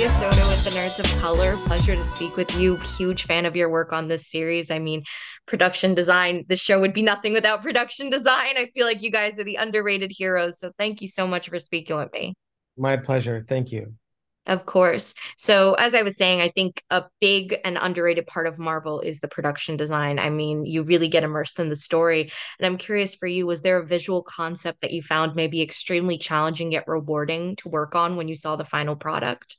Minnesota with the Nerds of Color. Pleasure to speak with you. Huge fan of your work on this series. I mean, production design, the show would be nothing without production design. I feel like you guys are the underrated heroes. So thank you so much for speaking with me. My pleasure. Thank you. Of course. So, as I was saying, I think a big and underrated part of Marvel is the production design. I mean, you really get immersed in the story. And I'm curious for you, was there a visual concept that you found maybe extremely challenging yet rewarding to work on when you saw the final product?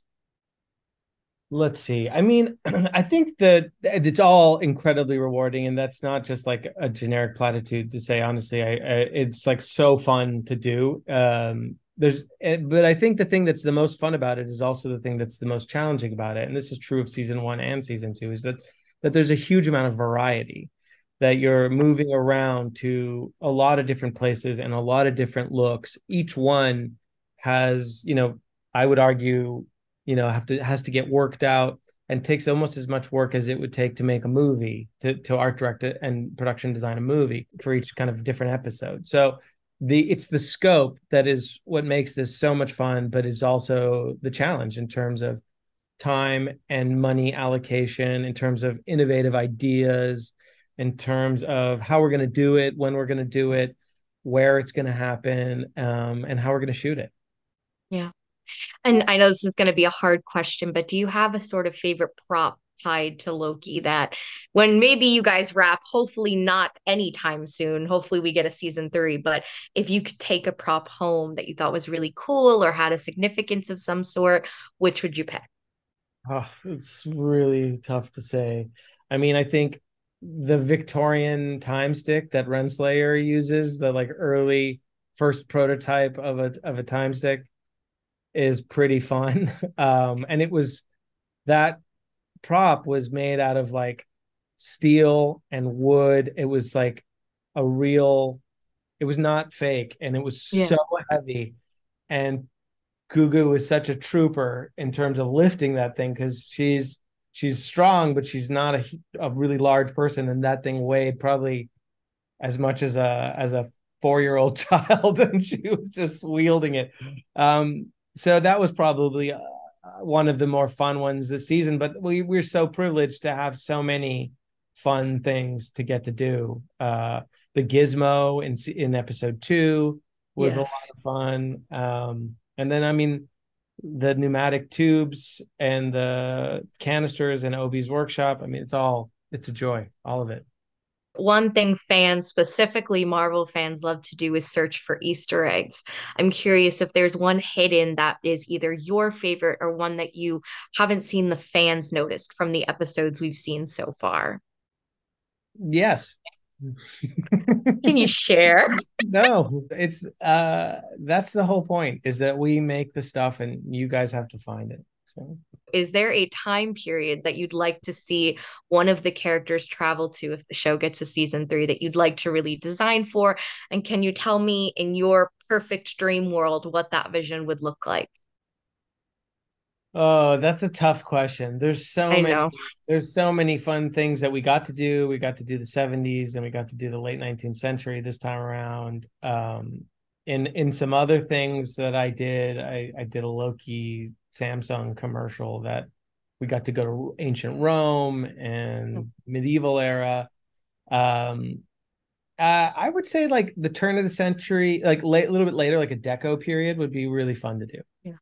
Let's see. I mean, I think that it's all incredibly rewarding, and that's not just like a generic platitude to say. Honestly, it's like so fun to do. But I think the thing that's the most fun about it is also the thing that's the most challenging about it, and this is true of season one and season two, is that there's a huge amount of variety, that you're moving Yes. around to a lot of different places and a lot of different looks. Each one has, I would argue have to has to get worked out and takes almost as much work as it would take to make a movie, to art direct it and production design a movie for each kind of different episode. So it's the scope that is what makes this so much fun, but is also the challenge in terms of time and money allocation, in terms of innovative ideas, in terms of how we're going to do it, when we're going to do it, where it's going to happen, and how we're going to shoot it. Yeah. And I know this is going to be a hard question, but do you have a sort of favorite prop tied to Loki that when maybe you guys wrap, hopefully not anytime soon, hopefully we get a season three, but if you could take a prop home that you thought was really cool or had a significance of some sort, which would you pick? Oh, it's really tough to say. I mean, I think the Victorian time stick that Renslayer uses, the like early first prototype of a time stick, is pretty fun. And it was that prop was made out of like steel and wood. It was like a real, it was not fake, and it was Yeah. so heavy. And Gugu is such a trooper in terms of lifting that thing, because she's strong, but she's not a really large person, and that thing weighed probably as much as a 4-year-old child, and she was just wielding it. So that was probably one of the more fun ones this season. But we're so privileged to have so many fun things to get to do. The Gizmo in episode 2 was a lot Yes. of fun. And then I mean the pneumatic tubes and the canisters in Obi's workshop. I mean, it's a joy, all of it. One thing fans, specifically Marvel fans, love to do is search for Easter eggs. I'm curious if there's one hidden that is either your favorite or one that you haven't seen the fans noticed from the episodes we've seen so far. Yes. Can you share? No, it's that's the whole point, is that we make the stuff and you guys have to find it. So Is there a time period that you'd like to see one of the characters travel to if the show gets a season three that you'd like to really design for? And can you tell me in your perfect dream world what that vision would look like? oh, that's a tough question. I know. There's so many fun things that we got to do. We got to do the 70s, and we got to do the late 19th century this time around. In some other things that I did a Loki Samsung commercial that we got to go to ancient Rome and medieval era. Um, I would say like the turn of the century, like late, a little bit later, like a deco period would be really fun to do. Yeah.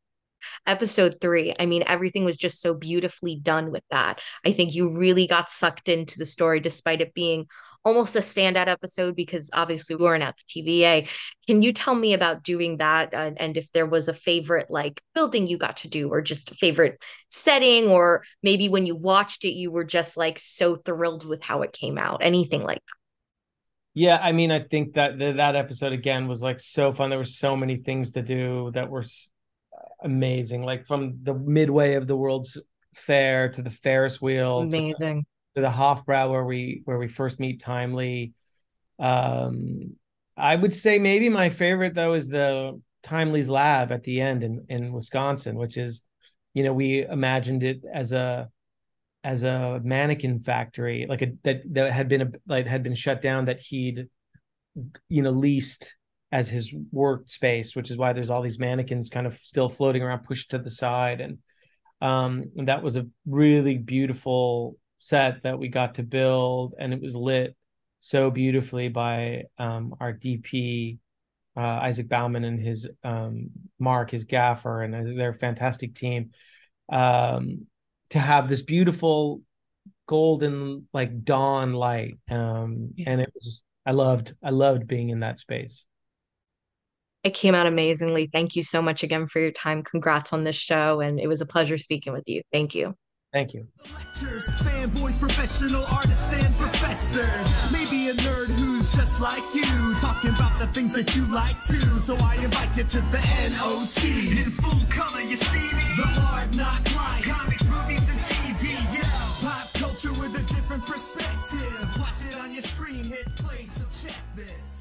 Episode three, I mean, everything was just so beautifully done with that. I think you really got sucked into the story despite it being almost a standout episode because obviously we weren't at the TVA. Can you tell me about doing that and if there was a favorite like building you got to do or just a favorite setting or maybe when you watched it you were just like so thrilled with how it came out, anything like Yeah, I mean, I think that that episode again was like so fun. There were so many things to do that were amazing, like from the midway of the World's Fair to the Ferris that? wheel Amazing. to the Hofbrau where we first meet Timely. Um, I would say maybe my favorite though is the Timely's lab at the end in Wisconsin, which is, we imagined it as a mannequin factory, like that had been had been shut down, that he'd leased as his workspace, which is why there's all these mannequins kind of still floating around, pushed to the side. And And that was a really beautiful set that we got to build, and it was lit so beautifully by our DP Isaac Bauman and his Mark, his gaffer, and they're a fantastic team. To have this beautiful golden like dawn light, and it was just, I loved being in that space. It came out amazingly. Thank you so much again for your time. Congrats on this show. And it was a pleasure speaking with you. Thank you. Thank you. Lectures, fanboys, professional artists, and professors. Maybe a nerd who's just like you, talking about the things that you like too. So I invite you to the NOC. In full color, you see me. The hard knock life, comics, movies, and TV. Yeah, pop culture with a different perspective. Watch it on your screen, hit play, so check this.